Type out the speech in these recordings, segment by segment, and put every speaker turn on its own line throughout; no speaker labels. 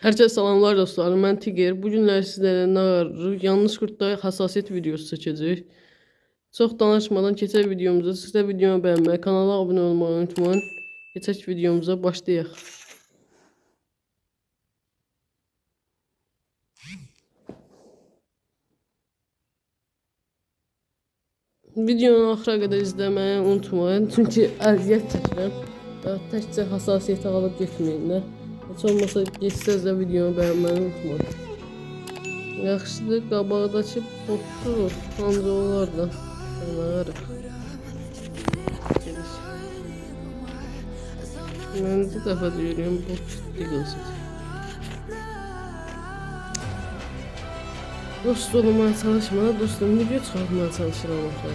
Herkese salamlar dostlarım. Ben Tiger. Bugünler sizlere ne var? Yanlış kurtda hassasiyet videosu çekeceğiz. Çok danışmadan keçək videomuza. Siz de videomu beğenmeyi, kanala abone olmayı unutmayın. Keçək videomuza başlayaq. Videonu axıra qədər izləməyi unutmayın. Çünki əziyyət çəkirəm. Təkcə hassasiyyəti alıb getməyinlər. Heç olmasa geçsəz də videonu beğenmeyi unutmayın. Yaxşıdır, qabaqdakı botu ancaq olar da. Anlarıq. Mən bir dəfə deyirəm, bot digilsin. Dost olmaya çalışma, dostum video çıxartmaya çalışıram axı.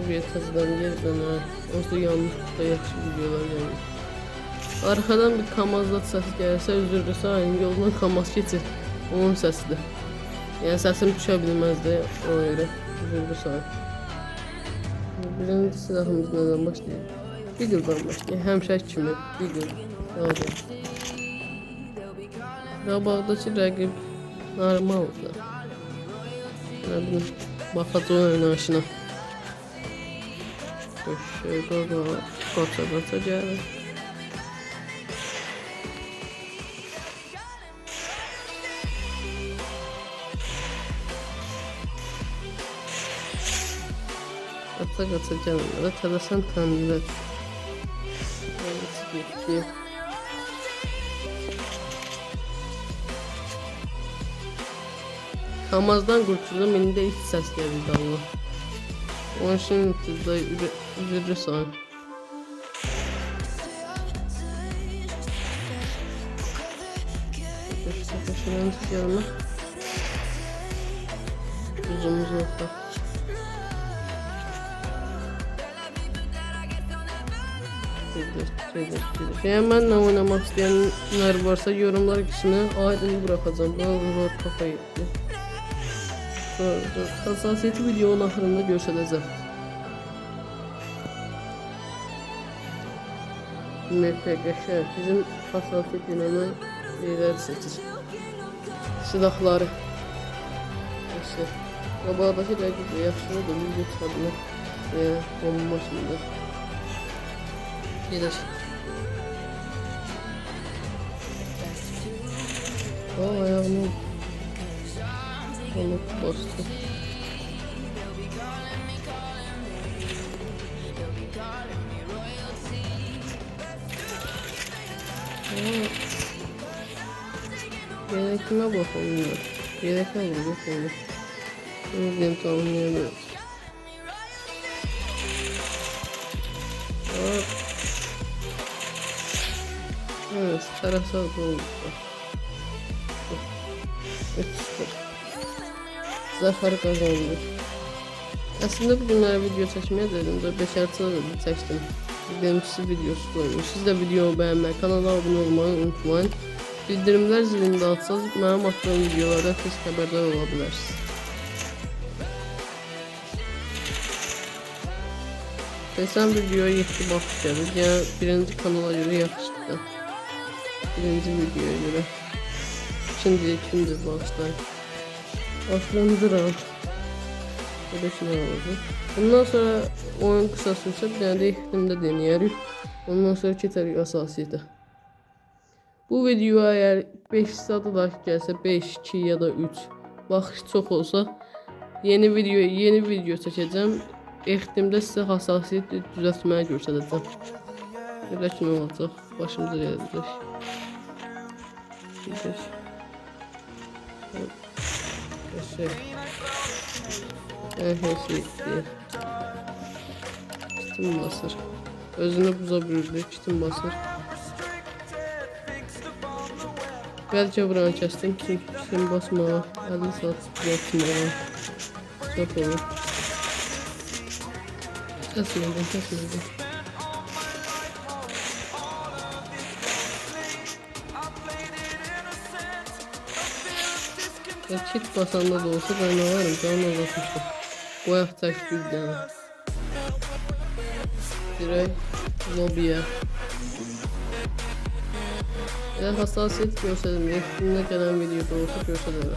Bir təzədən yerdən ha. Onsuz da yanlış da yaxşı videolar gəlir. Arxadan bir kamazlat səsi gəlirsə üzr sayın, yoldan kamaz keçir. Onun səsidir. Yəni səsim düşə bilməzdi ona görə. Üzr sayın. Birinci silahımız nədən başlayır? Beagle'dan başlayır. Həmişə kimi Beagle. Olacaq. Qabaqdakı rəqib normaldır. Nə bilim, baxacaq oynayışına. Şöyle qaça gəlir. Qaça gəlir. Tələsən təndir. Kamazdan qurtuldum, indi də iç səs gəldi Allah. Onun için sizdə üzrlü sayın. Köşeden çıkıyorum. Uzumuz olsa. Yani benimle oynamak isteyenler varsa yorumlar kısmına aydın bırakacağım. Bana zor kafa gitti. Hassasiyeti videonun axırında görsədəcəm. MPQŞ bizim hassasiyet dinləmə şeylər seçir. Silahları. Qabaqdakı rəqib yaxşıdır, video çıxartmaq. Bomba şimdi. Gedək. Ayağımı onu bastı. Gerekime bakalım. Gerekme bakalım. Bunu tamamlayabiliriz. Evet, tarafsal oldu. Zafer kazandı. Aslında bugünlere video çekmeye dedim de 5-6 da çektim. Benimkisi videosu koymuş. Siz de videomu beğenmeyi, kanala abone olmayı unutmayın. Bildirimler zilini de atsanız benim attığım videolardan tez haberdar olabilirsiniz. Sen videoya 7 bakış gelir. Yani birinci kanala göre yaxşıdır. Birinci videoya göre. İkinci başlayın. Başlandıram. Burada şuna olacaq. Bundan sonra oyun kısa sürsə bir dənə də ixtimdə denəyərik. Ondan sonra keçərik hassasiyyətə. Bu videoya eğer 5 saat like gəlsə 5, 2 ya da 3 baxış çox olsa yeni video çəkəcəm. Ixtimdə sizə hassasiyyət düzəltməyi göstərəcəm. Belə ki nə olacaq? Başımıza gələcək. Her şey diye. Kitim basır. Özünü buza bilirdi. Kitim basır. Belki buranı kestim. Çünkü kitim basma. 50 saat yaptım. Çok olur. Kesmedim. Kit basanda da olsa ben varım. Canım uzatmıştım. Bu hafta bir tane. Direkt lobiye. Eğer hassasiyet gösterdim, yakınına gelen videoda olsa gösterdim.